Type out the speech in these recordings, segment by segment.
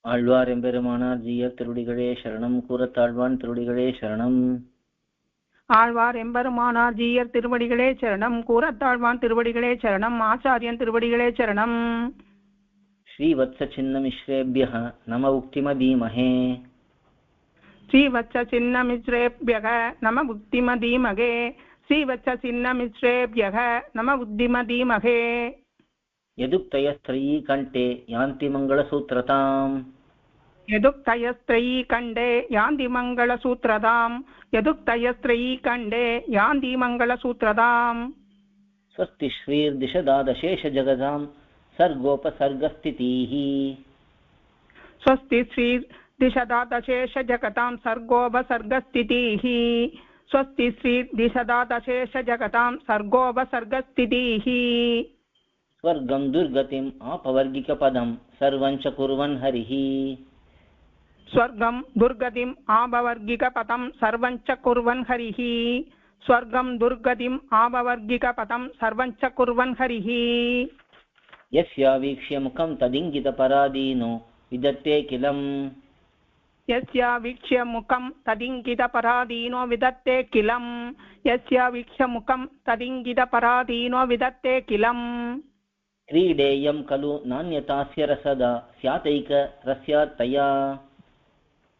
ஆழ்வார் எம்பெருமானார் ஜீயர் திருவடிகளே சரணம். கூறத்தாழ்வான் திருவடிகளே சரணம். ஆழ்வார் எம்பெருமானார் ஜீயர் திருவடிகளே சரணம். கூறத்தாழ்வான் திருவடிகளே சரணம். ஆச்சாரியன் திருவடிகளே சரணம். ஸ்ரீவத்ஸ சின்னமிஸ்ரேபியः நம உக்திமதீமஹே. ஸ்ரீவத்ஸ சின்னமிஸ்ரேபியः நம உக்திமதீமஹே. ஸ்ரீவத்ஸ சின்னமிஸ்ரேபியः நம உக்திமதீமஹே. யதுக்தயஸ்த்ரயீ கண்டே யாந்தி மங்களசூத்ரதாம். யதுக்தயஸ்த்ரயீ கண்டே யாந்தி மங்களசூத்ரதாம். யதுக்தயஸ்த்ரயீ கண்டே யாந்தி மங்களசூத்ரதாம். ஸ்வஸ்தி ஸ்ரீர்திஷதாதசேஷ ஜகதாம் சர்கோபசர்கஸ்திதீஹ. ஸ்வஸ்தி ஸ்ரீர்திஷதாதசேஷ ஜகதாம் சர்கோபசர்கஸ்திதீஹ. ஸ்வஸ்தி ஸ்ரீர்திஷதாதசேஷ ஜகதாம் சர்கோபசர்கஸ்திதீஹ. ஸ்வர்கம் துர்கதிம் ஆபவர்கிகபதம் சர்வஞ்ச குர்வன் ஹரிஹ. ஸ்வர்கம் துர்கதிம் ஆபவர்கிகபதம் சர்வஞ்ச குர்வன் ஹரிஹ. ஸ்வர்கம் துர்கதிம் ஆபவர்கிகபதம் சர்வஞ்ச குர்வன் ஹரிஹ. யஸ்யா வீக்ஷ்ய முகம் ததிங்கிதபராதீனோ விதத்தே கிலம். யஸ்யா வீக்ஷ்ய முகம் ததிங்கிதபராதீனோ விதத்தே கிலம். யஸ்யா வீக்ஷ்ய முகம் ததிங்கிதபராதீனோ விதத்தே கிலம். क्रीडेयं खलु नान्यतास्य रसदा स्यातैक रस्यात्तया.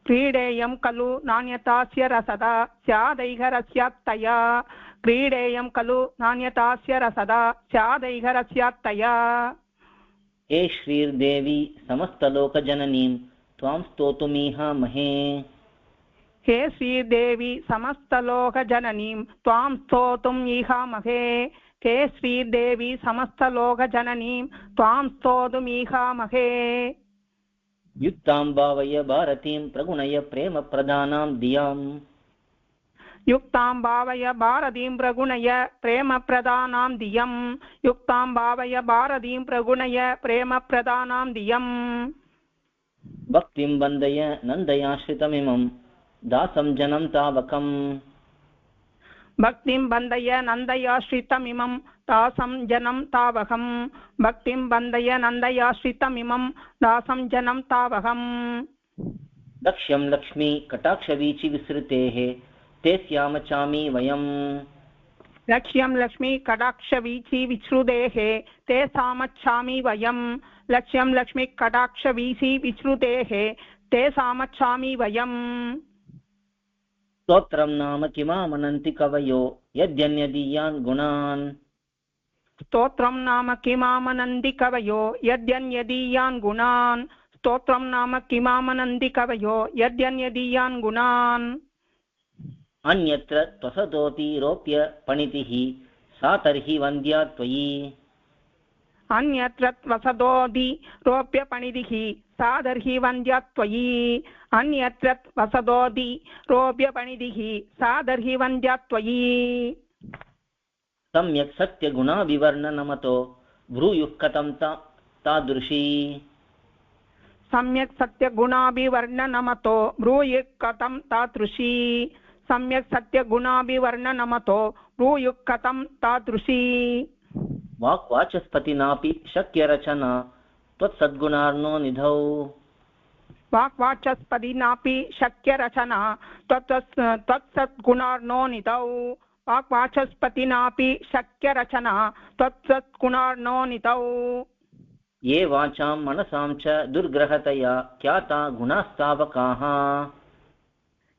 क्रीडेयं खलु नान्यतास्य रसदा स्यादैघरस्यात्तया. क्रीडेयं खलु नान्यतास्य रसदा स्यादैघरस्यात्तया. हे श्रीर्देवी समस्तलोकजननीं त्वां स्तोतुमीहामहे. हे श्रीदेवी समस्तलोकजननीं त्वां स्तोतुम् ईहामहे. हे श्रीदेवी समस्तलोकजननीं त्वां स्तोतुमीहामहे. युक्तां भावय भारतीं प्रगुणय प्रेमप्रदानां धियाम्. युक्तां भावय भारतीं प्रगुणय प्रेमप्रदानां धियम्. युक्तां भावय भारतीं प्रगुणय प्रेमप्रदानां धियम्. भक्तिं वन्दय नन्दयाश्रितमिमं दासं जनं तावकम्. भक्तिं बन्धय नन्दयाश्रितमिमं दासं जनं तावहम्. भक्तिं बन्धय नन्दयाश्रितमिमं दासं जनं तावहम्. लक्ष्यं लक्ष्मी कटाक्षवीचि विसृतेः ते स्यामचामि वयम्. लक्ष्यं लक्ष्मी कटाक्षवीचि विश्रुतेः ते सामच्छामि वयम्. लक्ष्यं लक्ष्मी कटाक्षवीचि विश्रुतेः ते सामच्छामि वयम्. स्तोत्रं नाम किमामनन्ति कवयो यद्यन्यदीयान् गुणान्. स्तोत्रं नाम किमामनन्ति कवयो यद्यन्यदीयान् गुणान्. स्तोत्रं नाम किमामनन्ति कवयो यद्यन्यदीयान् गुणान्. अन्यत्र त्वसतोति रोप्य पणितिः सा तर्हि वन्द्या त्वयि. अन्यत्र वसदोदि रोप्य पणितिः सा तर्हि वन्द्या त्वयि. अन्यत्र वसदोदि रोप्य पणितिः सा तर्हि वन्द्या त्वयि. सम्यक् सत्यगुणाभिवर्णनमतो ब्रूयुः कथं तादृशी. सम्यक् सत्यगुणाभिवर्णनमतो ब्रूयुः कथं तादृशी. सम्यक् सत्यगुणाभिवर्णनमतो ब्रूयुः कथं तादृशी. वाक्वाचस्पतिनापि शक्यरचना त्वत्सद्गुणार्णो निधौ. वाक्वाचस्पतिनापि शक्यरचना त्वत्सद्गुणार्णो निधौ. वाक्वाचस्पतिनापि शक्यरचना त्वत्सद्गुणार्णो निधौ. ये वाचां मनसां च दुर्ग्रहतया ख्याता गुणास्तावकाः.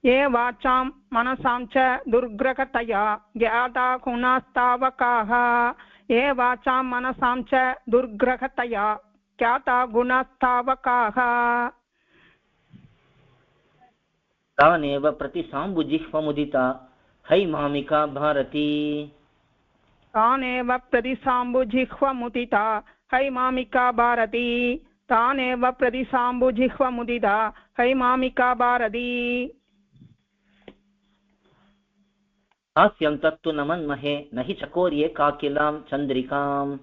ये वाचां मनसां च दुर्ग्रहतया ज्ञाता गुणास्तावकाः. ये वाचां मनसां च दुर्ग्रहतया ख्याता गुणास्तावकाः. तानेव प्रतिसाम्बुजिह्वमुदिता हैमामिका भारती. तानेव प्रतिसाम्बुजिह्वमुदिता हैमामिका भारती. तानेव प्रतिसाम्बुजिह्वमुदिता हैमामिका भारती. हास्यं तत्तु न मन्महे न हि चकोर्ये काकिलां चन्द्रिकाम्.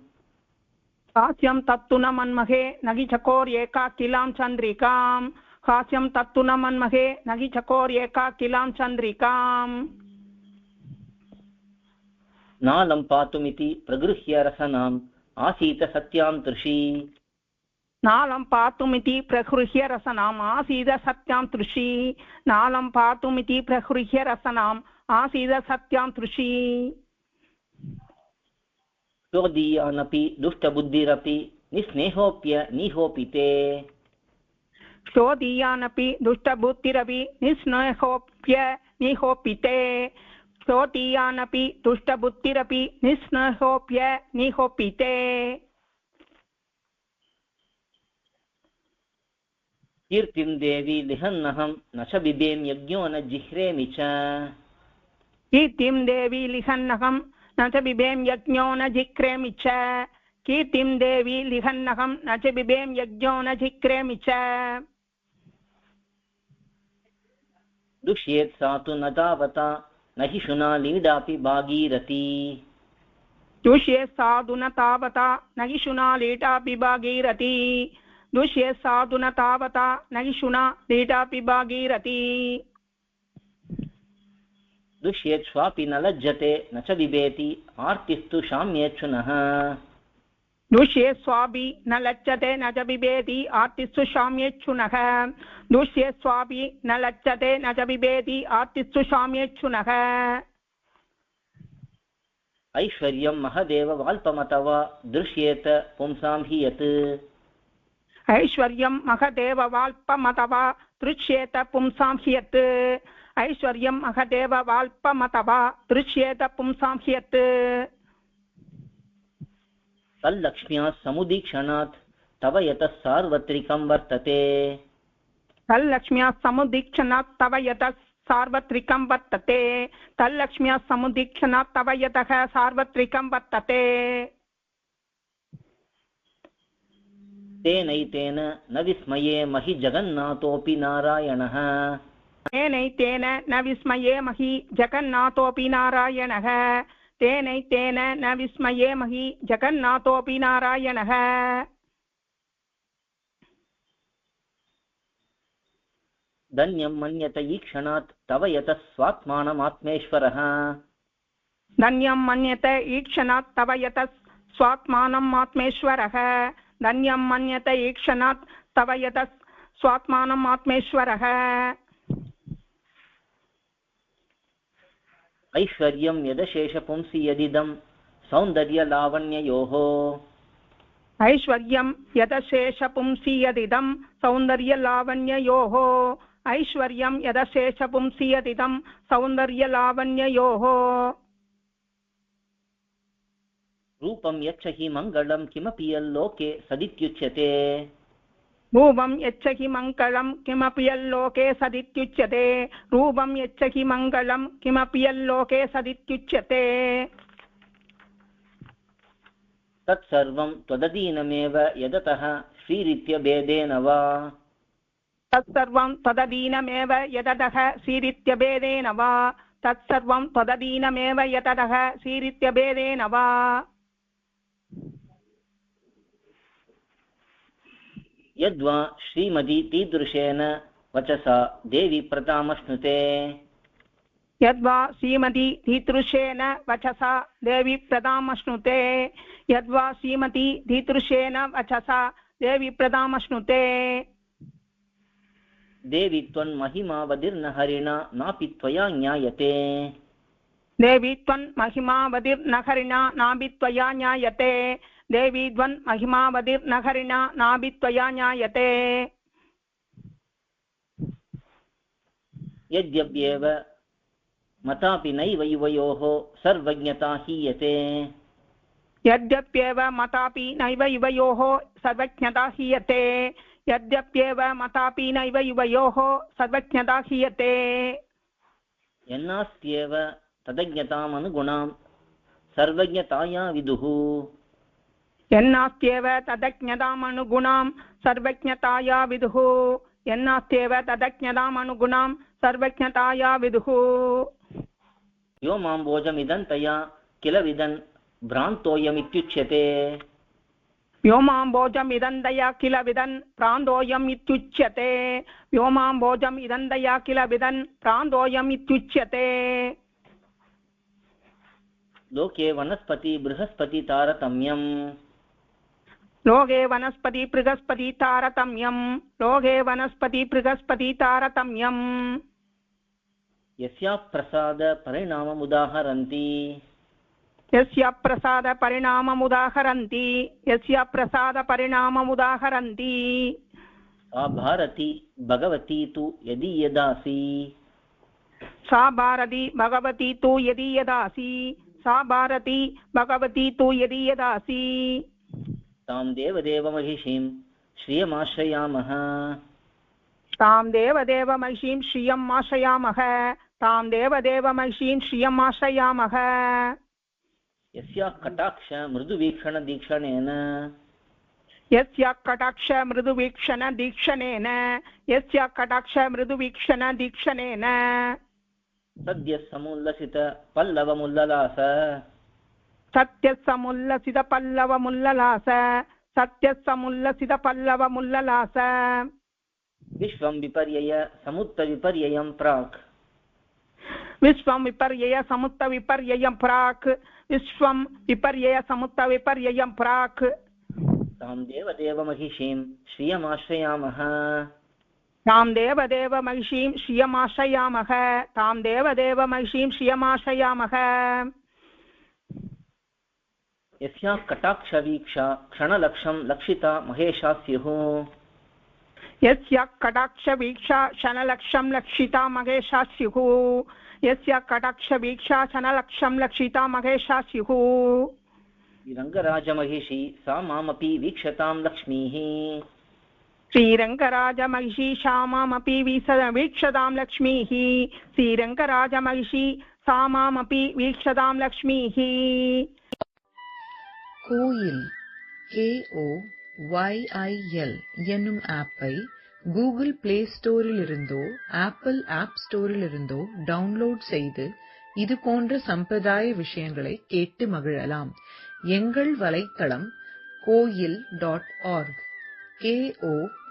हास्यं तत्तु न मन्महे न हि चकोर्येकाकिलां चन्द्रिकाम्. हास्यं तत्तु न मन्महे न हि चकोर्येकाकिलां चन्द्रिकाम्. नालं पातुमिति प्रगृह्य रसनाम् आसीत सत्यां तृषी. नालं पातुमिति प्रगृह्य रसनाम् आसीद सत्यां तृषि नालं पातुमिति प्रगृह्य रसनाम् आसीद सत्यां तृषि चोदीयानपि दुष्टबुद्धिरपि निस्नेहोप्य निहोपिते चोदीयानपि दुष्टबुद्धिरपि निस्नेहोप्य निहोपिते चोदीयानपि दुष्टबुद्धिरपि निस्नेहोप्य निहोपिते कीर्तिं देवी लिहन्नहं न च बिभेम यज्ञो न जिह्रेमि च कीर्तिं देवी लिहन्नहं न च बिभेम यज्ञो न जिह्रेमि च कीर्तिं देवी लिहन्नहं न च बिभेम यज्ञो न जिह्रेमि च दुष्येत् सा तु न तावता न हि शुना लीडापि भागीरथी दुष्ये साधु न तावता न हि शुना लीडापि भागीरथी दुष्ये साधु न तावता न हि शुना लीडापि भागीरथी दुष्येत् स्वापि न लज्जते न च बिभेति आर्तिस्तु शाम्येच्छुनः दुष्ये स्वापि न लज्जते न च बिभेति आर्तिस्तु शाम्येच्छुनः दुष्ये स्वापि न लज्जते न च बिभेति आर्तिस्तु शाम्येच्छुनः ऐश्वर्यं महदेव वाल्पमतवा दृश्येत पुंसां हि यत् ऐश्वर्यं महदेव वाल्पमतवा दृश्येत पुंसां हि यत् ऐश्वर्यं महदेव वाल्पमतवा दृश्येत पुंसां हि यत् तल्लक्ष्म्या समुदीक्षणात् तव यतः सार्वत्रिकं वर्तते तल्लक्ष्म्या समुदीक्षणात् तव यतः सार्वत्रिकं वर्तते तल्लक्ष्म्या समुदीक्षणात् तव यतः सार्वत्रिकं वर्तते तेनैतेन न विस्मये महि जगन्नाथोऽपि नारायणः तेनैतेन न विस्मये महि जगन्नाथोऽपि नारायणः तेनैतेन न विस्मये महि जगन्नाथोऽपि नारायणः धन्यं मन्यत ईक्षणात् तव यतः स्वात्मानमात्मेश्वरः धन्यं मन्यत ईक्षणात् तव यतः स्वात्मानमात्मेश्वरः धन्यं मन्यत ईक्षणात् तव यतः स्वात्मानमात्मेश्वरः ऐश्वर्यं यदशेषपुंसि यदिदं सौन्दर्यलावण्ययोः ऐश्वर्यं यदशेषपुंसि यदिदं सौन्दर्यलावण्ययोः ऐश्वर्यं यदशेषपुंसि यदिदं सौन्दर्यलावण्ययोः रूपं यच्च हि मङ्गलं किमपि यल्लोके सदित्युच्यते रूपं यच्च हि मङ्गलं किमपि यल्लोके सदित्युच्यते रूपं यच्च हि मङ्गलं किमपि यल्लोके सदित्युच्यते तत्सर्वं त्वदधीनमेव यदतः श्रीरित्यभेदेन वा तत्सर्वं त्वदधीनमेव यदतः श्रीरित्यभेदेन वा तत्सर्वं त्वदधीनमेव यदतः श्रीरित्यभेदेन वा यद्वा श्रीमती कीदृशेन वचसा देवी प्रतामश्नुते यद्वा श्रीमती कीदृशेन वचसा देवी प्रतामश्नुते यद्वा श्रीमती कीदृशेन वचसा देवी प्रतामश्नुते देवी त्वन्महिमावधिर्न हरिणा नापि त्वया ज्ञायते देवी त्वन्महिमावधिर्न हरिणा नापि त्वया ज्ञायते देवी त्वन्महिमावधिर्न हरिणा नापि त्वया ज्ञायते यद्यप्येव मतापि नैव युवयोः सर्वज्ञता हीयते यद्यप्येव मतापि नैव युवयोः सर्वज्ञता हीयते यद्यप्येव मतापि नैव युवयोः सर्वज्ञता हीयते यन्नास्त्येव तदज्ञतामनुगुणां सर्वज्ञताया विदुः यन्नास्त्येव तदज्ञतामनुगुणां सर्वज्ञताया विदुः यन्नास्त्येव तदज्ञतामनुगुणां सर्वज्ञताया विदुः यो माम्बोजमिदन्तया किल विदन् भ्रान्तोऽयमित्युच्यते व्योमाम्बोजमिदन्तया किल विदन् प्रान्तोऽयम् इत्युच्यते व्योमाम्बोजमिदन्तया किल विदन् प्रान्तोऽयम् इत्युच्यते लोके वनस्पति बृहस्पति तारतम्यम् लोके वनस्पति बृहस्पति तारतम्यम् लोके वनस्पति बृहस्पति तारतम्यम् यस्या प्रसाद परिणाममुदाहरन्ति यस्य प्रसाद परिणाममुदाहरन्ति यस्य प्रसाद परिणाममुदाहरन्ति सा भारती भगवती तु यदि यदासि सा भारती भगवती तु यदि यदासि सा भारती भगवती तु यदि यदासि तां देवदेवमहिषीं श्रियमाश्रयामः तां देवदेवमहिषीं श्रियम् आश्रयामः तां देवदेवमहिषीं श्रियम् आश्रयामः यस्या कटाक्ष मृदुवीक्षणदीक्षणेन यस्य कटाक्ष मृदुवीक्षणदीक्षणेन यस्य कटाक्ष मृदुवीक्षणदीक्षणेन सद्यः समुल्लसित पल्लवमुल्ललास सत्यसमुल्लसित पल्लवमुल्ललास सत्यसमुल्लसित पल्लवमुल्ललास विश्वं विपर्यय समुत्तविपर्ययं प्राक् विश्वं विपर्यय समुत्तविपर्ययं प्राक् विश्वं विपर्यय समुत्तविपर्ययं प्राक् तां देवदेवमहिषीं श्रियमाश्रयामः तां देवदेवमहिषीं श्रियमाश्रयामः तां देवदेवमहिषीं श्रियमाश्रयामः यस्या कटाक्षवीक्षा क्षणलक्षं लक्षिता महेशा स्युः यस्य कटाक्षवीक्षा क्षणलक्षं लक्षिता महेशा स्युः यस्य कटाक्षवीक्षा क्षणलक्षं लक्षिता महेशा स्युः श्रीरङ्गराजमहिषी सा मामपि वीक्षतां लक्ष्मीः श्रीरङ्गराजमहिषी सा मामपि वीक्षतां लक्ष्मीः श्रीरङ्गराजमहिषी सा मामपि वीक्षतां लक्ष्मीः கோயில் KOYIL என்னும் ஆப்பை கூகுள் பிளே ஸ்டோரிலிருந்தோ ஆப்பிள் ஆப் ஸ்டோரிலிருந்தோ டவுன்லோட் செய்து இது போன்ற சம்பிரதாய விஷயங்களை கேட்டு மகிழலாம். எங்கள் வலைத்தளம் koil.org KOYIL.org